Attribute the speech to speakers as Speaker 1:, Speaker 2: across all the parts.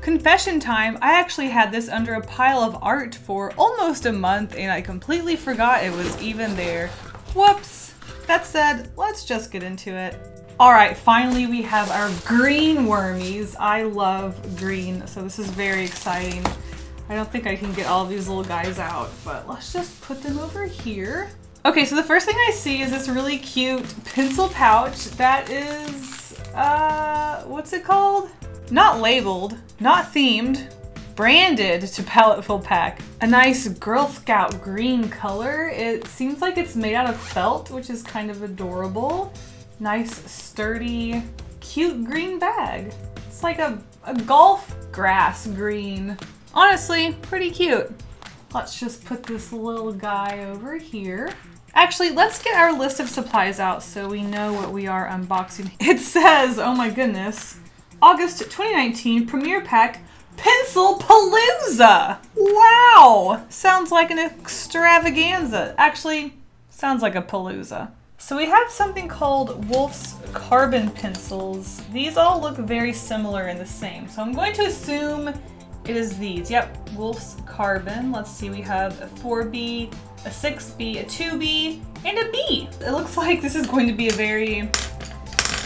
Speaker 1: Confession time, I actually had this under a pile of art for almost a month and I completely forgot it was even there. Whoops. That said, let's just get into it. All right, finally we have our green wormies. I love green, so this is very exciting. I don't think I can get all of these little guys out, but let's just put them over here. Okay, so the first thing I see is this really cute pencil pouch that is, what's it called? Not labeled, not themed, branded to Paletteful pack. A nice Girl Scout green color. It seems like it's made out of felt, which is kind of adorable. Nice, sturdy, cute green bag. It's like a golf grass green. Honestly, pretty cute. Let's just put this little guy over here. Actually, let's get our list of supplies out so we know what we are unboxing. It says, oh my goodness, August 2019 Premiere Pack Pencil Palooza! Wow! Sounds like an extravaganza. Actually, sounds like a palooza. So we have something called Wolf's Carbon Pencils. These all look very similar and the same. So I'm going to assume it is these. Yep, Wolf's Carbon. Let's see, we have a 4B, a 6B, a 2B, and a B. It looks like this is going to be a very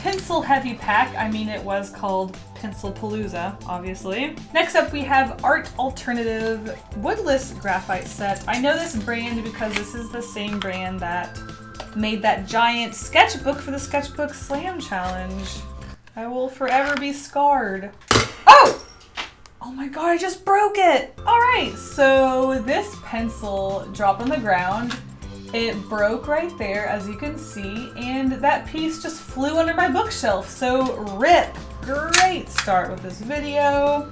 Speaker 1: pencil heavy pack. I mean, it was called Pencil Palooza, obviously. Next up, we have Art Alternative Woodless Graphite Set. I know this brand because this is the same brand that made that giant sketchbook for the Sketchbook Slam Challenge. I will forever be scarred. Oh! Oh my god, I just broke it! Alright, so this pencil dropped on the ground. It broke right there, as you can see, and that piece just flew under my bookshelf, so RIP. Great start with this video.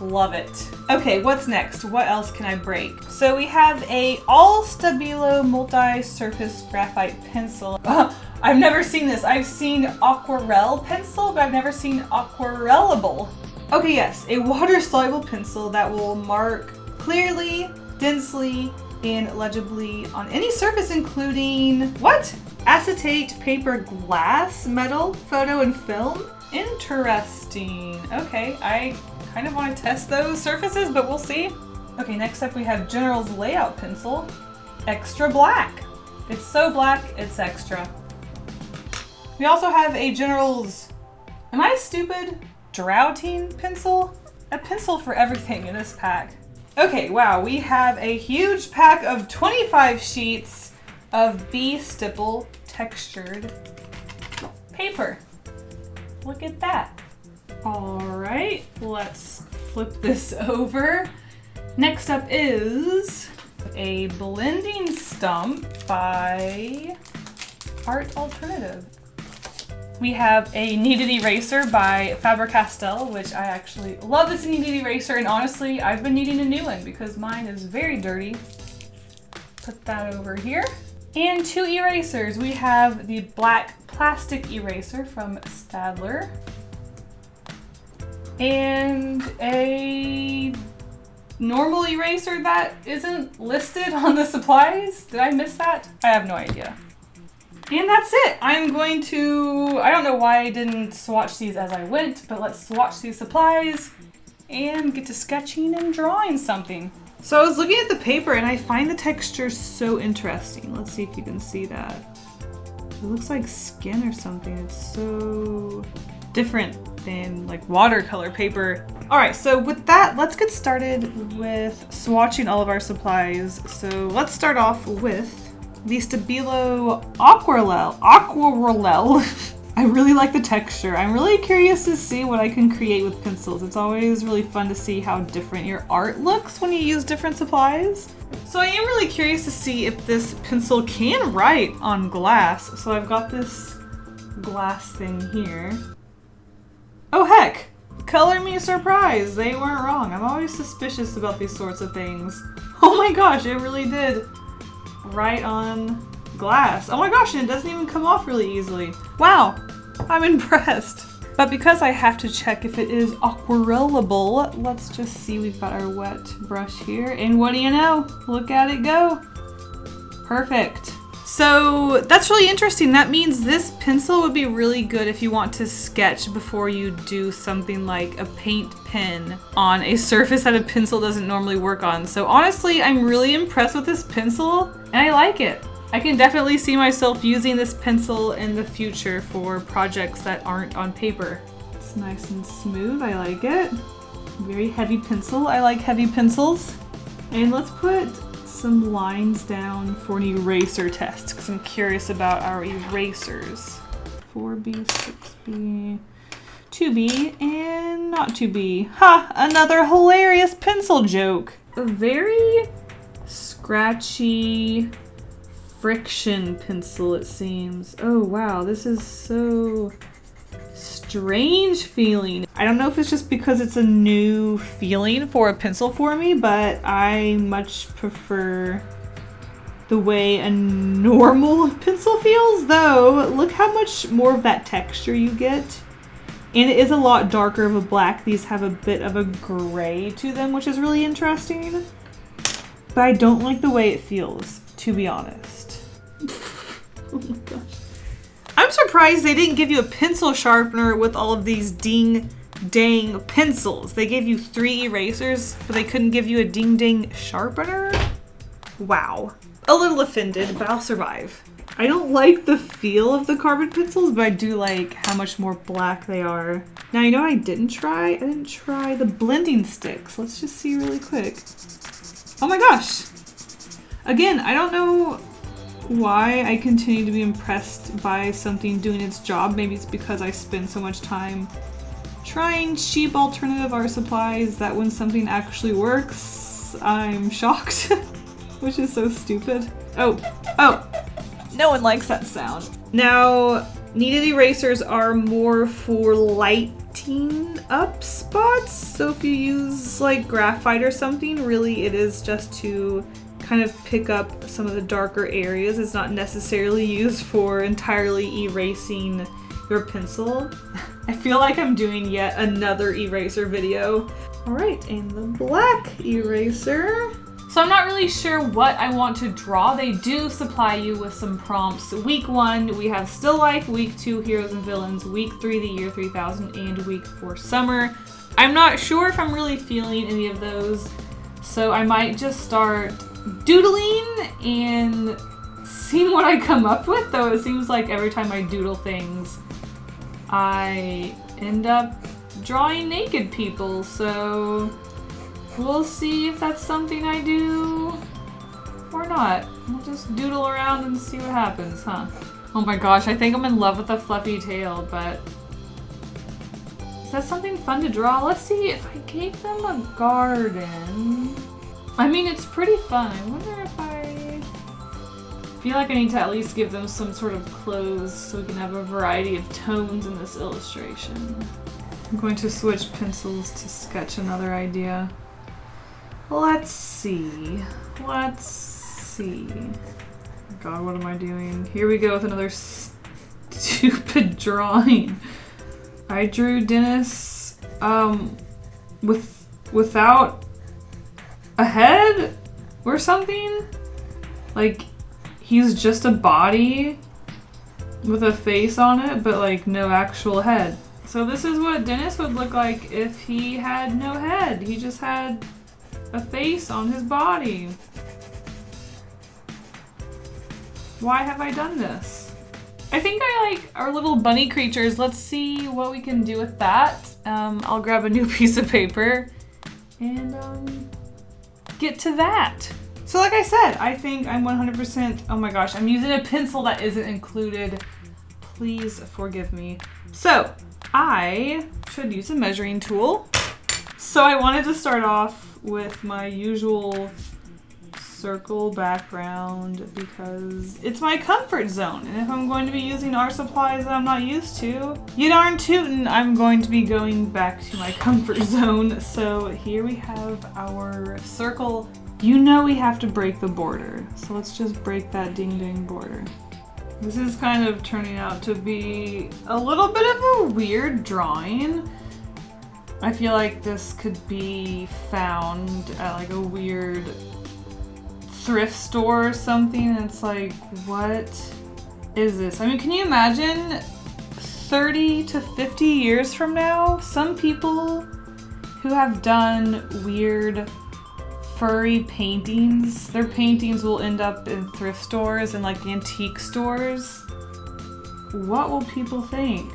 Speaker 1: Love it. Okay, what's next? What else can I break? So we have a all Stabilo multi-surface graphite pencil. I've never seen this. I've seen aquarelle pencil, but I've never seen aquarellable. Okay, yes, a water-soluble pencil that will mark clearly, densely, and legibly on any surface, including, what? Acetate, paper, glass, metal, photo, and film? Interesting. Okay, I kind of want to test those surfaces, but we'll see. Okay, next up we have General's Layout Pencil. Extra black. It's so black, it's extra. We also have a General's, am I stupid? Droughting pencil? A pencil for everything in this pack. Okay, wow, we have a huge pack of 25 sheets of B-stipple textured paper. Look at that. All right, let's flip this over. Next up is a blending stump by Art Alternative. We have a kneaded eraser by Faber-Castell, which I actually love this kneaded eraser, and honestly, I've been needing a new one because mine is very dirty. Put that over here. And two erasers. We have the black plastic eraser from Staedtler and a normal eraser that isn't listed on the supplies. Did I miss that? I have no idea. And that's it. I'm going to, I don't know why I didn't swatch these as I went, but let's swatch these supplies and get to sketching and drawing something. So I was looking at the paper and I find the texture so interesting. Let's see if you can see that. It looks like skin or something. It's so different than like watercolor paper. All right, so with that, let's get started with swatching all of our supplies. So let's start off with the Stabilo Aquarelle. I really like the texture. I'm really curious to see what I can create with pencils. It's always really fun to see how different your art looks when you use different supplies. So I am really curious to see if this pencil can write on glass. So I've got this glass thing here. Oh heck! Color me surprised. They weren't wrong. I'm always suspicious about these sorts of things. Oh my gosh, it really did write on glass. Oh my gosh, and it doesn't even come off really easily. Wow, I'm impressed. But because I have to check if it is aquarellable, let's just see. We've got our wet brush here, and what do you know? Look at it go. Perfect. So that's really interesting. That means this pencil would be really good if you want to sketch before you do something like a paint pen on a surface that a pencil doesn't normally work on. So honestly, I'm really impressed with this pencil and I like it. I can definitely see myself using this pencil in the future for projects that aren't on paper. It's nice and smooth, I like it. Very heavy pencil, I like heavy pencils. And let's put some lines down for an eraser test because I'm curious about our erasers. 4B, 6B, 2B, and not 2B. Ha! Another hilarious pencil joke. A very scratchy friction pencil, it seems. Oh wow, this is so strange feeling. I don't know if it's just because it's a new feeling for a pencil for me, but I much prefer the way a normal pencil feels, though. Look how much more of that texture you get. And it is a lot darker of a black. These have a bit of a gray to them, which is really interesting. But I don't like the way it feels, to be honest. Oh my gosh. I'm surprised they didn't give you a pencil sharpener with all of these ding-dang pencils. They gave you 3 erasers, but they couldn't give you a ding-dang sharpener? Wow. A little offended, but I'll survive. I don't like the feel of the carbon pencils, but I do like how much more black they are. Now, you know what I didn't try? I didn't try the blending sticks. Let's just see really quick. Oh my gosh. Again, I don't know why I continue to be impressed by something doing its job. Maybe it's because I spend so much time trying cheap alternative art supplies that when something actually works, I'm shocked, which is so stupid. Oh, no one likes that sound. Now, kneaded erasers are more for lighting up spots. So if you use like graphite or something, really it is just to kind of pick up some of the darker areas. It's not necessarily used for entirely erasing your pencil. I feel like I'm doing yet another eraser video. All right, and the black eraser. So I'm not really sure what I want to draw. They do supply you with some prompts. Week 1, we have Still Life. Week 2, Heroes and Villains. Week 3, The Year 3000. And Week 4, Summer. I'm not sure if I'm really feeling any of those. So I might just start doodling and seeing what I come up with, though it seems like every time I doodle things, I end up drawing naked people, so we'll see if that's something I do or not. We'll just doodle around and see what happens, huh? Oh my gosh, I think I'm in love with the fluffy tail, but is that something fun to draw? Let's see if I gave them a garden. I mean, it's pretty fun. I wonder if I feel like I need to at least give them some sort of clothes so we can have a variety of tones in this illustration. I'm going to switch pencils to sketch another idea. Let's see. Let's see. God, what am I doing? Here we go with another stupid drawing. I drew Dennis without a head or something. Like he's just a body with a face on it, but like no actual head. So this is what Dennis would look like if he had no head. He just had a face on his body. Why have I done this? I think I like our little bunny creatures. Let's see what we can do with that. I'll grab a new piece of paper and get to that. So like I said, I think I'm 100%, oh my gosh, I'm using a pencil that isn't included. Please forgive me. So I should use a measuring tool. So I wanted to start off with my usual circle background because it's my comfort zone. And if I'm going to be using art supplies that I'm not used to, you darn tootin', I'm going to be going back to my comfort zone. So here we have our circle. You know we have to break the border. So let's just break that ding-ding border. This is kind of turning out to be a little bit of a weird drawing. I feel like this could be found at like a weird thrift store or something and it's like, what is this? I mean, can you imagine 30 to 50 years from now, some people who have done weird furry paintings, their paintings will end up in thrift stores and like antique stores. What will people think?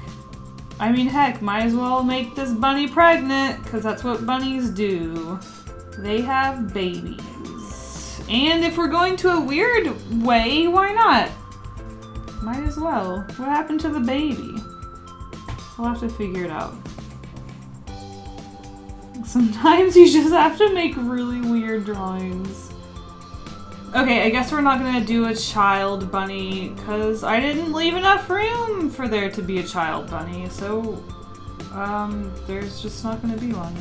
Speaker 1: I mean, heck, might as well make this bunny pregnant, because that's what bunnies do. They have babies. And if we're going to a weird way, why not? Might as well. What happened to the baby? We'll have to figure it out. Sometimes you just have to make really weird drawings. Okay, I guess we're not gonna do a child bunny because I didn't leave enough room for there to be a child bunny, so there's just not gonna be one.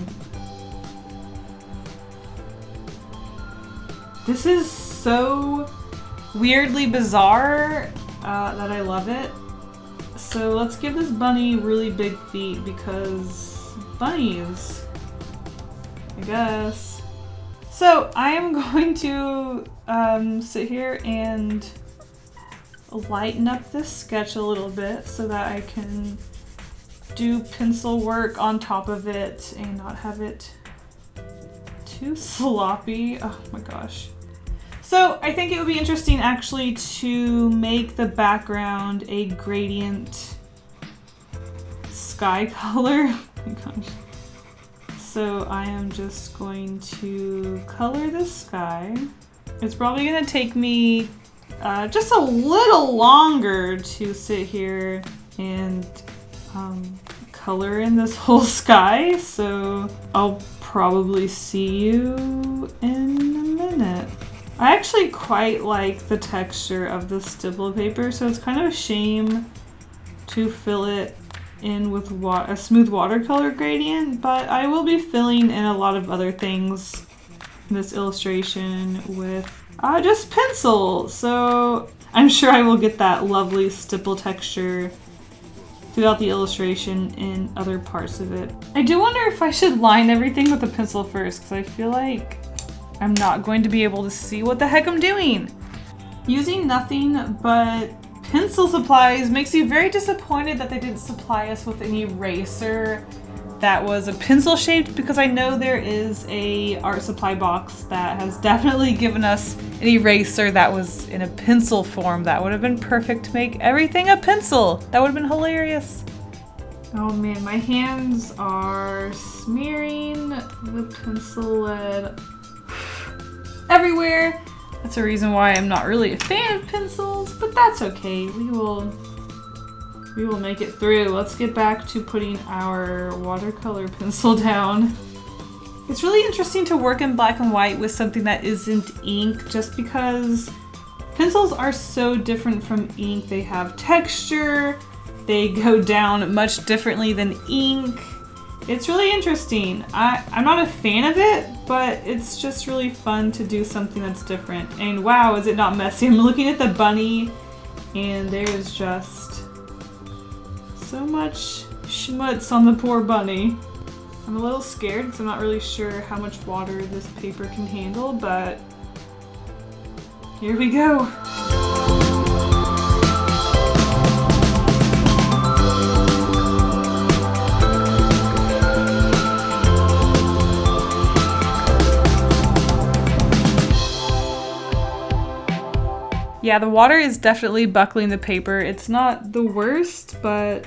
Speaker 1: This is so weirdly bizarre that I love it. So let's give this bunny really big feet because bunnies, I guess. So I am going to sit here and lighten up this sketch a little bit so that I can do pencil work on top of it and not have it too sloppy. Oh my gosh. So I think it would be interesting actually to make the background a gradient sky color. Oh my gosh. So I am just going to color the sky. It's probably gonna take me just a little longer to sit here and color in this whole sky. So I'll probably see you in a minute. I actually quite like the texture of the stipple paper, so it's kind of a shame to fill it in with a smooth watercolor gradient, but I will be filling in a lot of other things in this illustration with just pencil. So I'm sure I will get that lovely stipple texture throughout the illustration in other parts of it. I do wonder if I should line everything with a pencil first, because I feel like I'm not going to be able to see what the heck I'm doing. Using nothing but pencil supplies makes you very disappointed that they didn't supply us with an eraser that was a pencil shaped, because I know there is a art supply box that has definitely given us an eraser that was in a pencil form. That would have been perfect to make everything a pencil. That would have been hilarious. Oh man, my hands are smearing the pencil lead everywhere. That's a reason why I'm not really a fan of pencils, but that's okay. We will make it through. Let's get back to putting our watercolor pencil down. It's really interesting to work in black and white with something that isn't ink, just because pencils are so different from ink. They have texture, they go down much differently than ink. It's really interesting. I'm not a fan of it, but it's just really fun to do something that's different. And wow, is it not messy? I'm looking at the bunny and there's just so much schmutz on the poor bunny. I'm a little scared because I'm not really sure how much water this paper can handle, but here we go. Yeah, the water is definitely buckling the paper. It's not the worst, but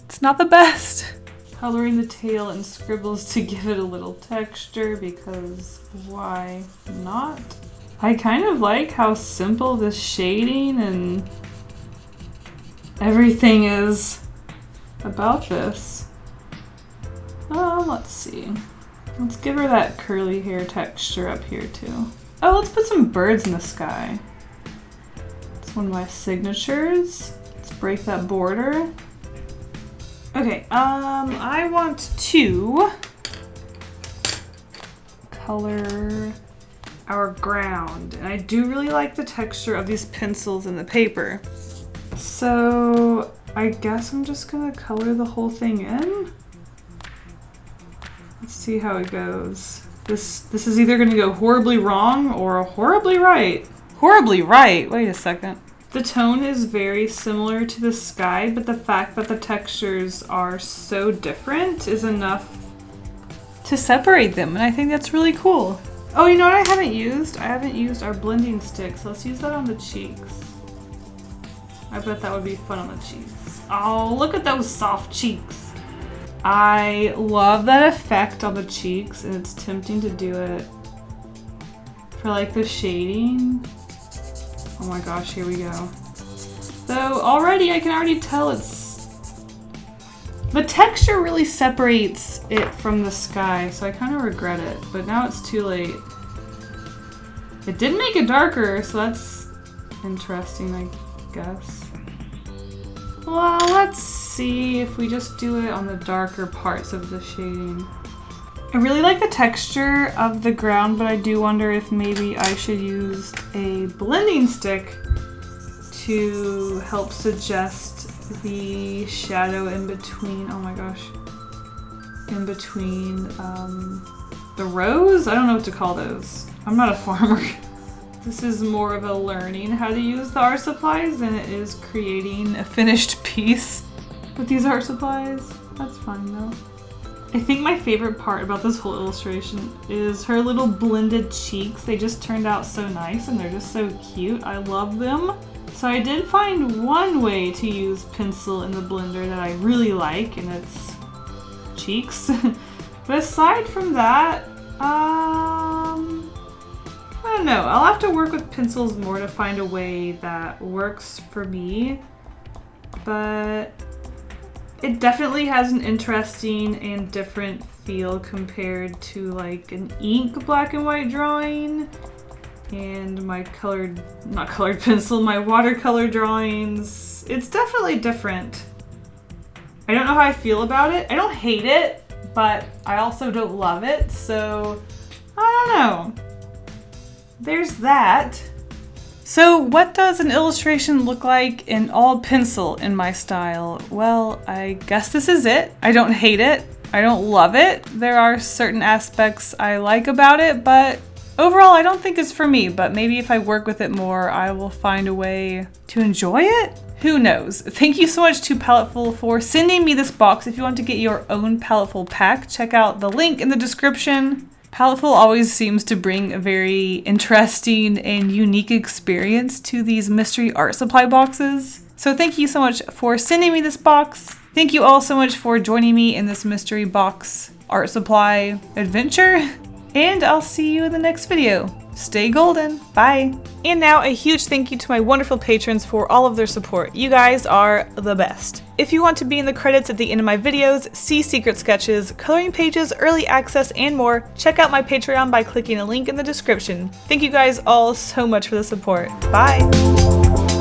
Speaker 1: it's not the best. Coloring the tail and scribbles to give it a little texture, because why not? I kind of like how simple the shading and everything is about this. Let's see. Let's give her that curly hair texture up here too. Oh, let's put some birds in the sky. One of my signatures. Let's break that border. Okay, I want to color our ground. And I do really like the texture of these pencils in the paper. So I guess I'm just gonna color the whole thing in. Let's see how it goes. This is either going to go horribly wrong or horribly right. Horribly right? Wait a second. The tone is very similar to the sky, but the fact that the textures are so different is enough to separate them, and I think that's really cool. Oh, you know what I haven't used? I haven't used our blending stick, so let's use that on the cheeks. I bet that would be fun on the cheeks. Oh, look at those soft cheeks. I love that effect on the cheeks, and it's tempting to do it for like the shading. Oh my gosh, here we go. So already, I can already tell the texture really separates it from the sky, so I kind of regret it, but now it's too late. It did make it darker, so that's interesting, I guess. Well, let's see if we just do it on the darker parts of the shading. I really like the texture of the ground, but I do wonder if maybe I should use a blending stick to help suggest the shadow in between, oh my gosh, in between the rows? I don't know what to call those. I'm not a farmer. This is more of a learning how to use the art supplies than it is creating a finished piece with these art supplies. That's fine though. I think my favorite part about this whole illustration is her little blended cheeks. They just turned out so nice and they're just so cute. I love them. So I did find one way to use pencil in the blender that I really like, and it's cheeks. But aside from that, I don't know. I'll have to work with pencils more to find a way that works for me. But it definitely has an interesting and different feel compared to like an ink black and white drawing. And my my watercolor drawings. It's definitely different. I don't know how I feel about it. I don't hate it, but I also don't love it, so I don't know. There's that. So what does an illustration look like in all pencil in my style? Well, I guess this is it. I don't hate it. I don't love it. There are certain aspects I like about it, but overall, I don't think it's for me, but maybe if I work with it more, I will find a way to enjoy it? Who knows? Thank you so much to Paletteful for sending me this box. If you want to get your own Paletteful pack, check out the link in the description. Paletteful always seems to bring a very interesting and unique experience to these mystery art supply boxes. So thank you so much for sending me this box. Thank you all so much for joining me in this mystery box art supply adventure. And I'll see you in the next video. Stay golden. Bye. And now a huge thank you to my wonderful patrons for all of their support. You guys are the best. If you want to be in the credits at the end of my videos, see secret sketches, coloring pages, early access, and more, check out my Patreon by clicking a link in the description. Thank you guys all so much for the support. Bye.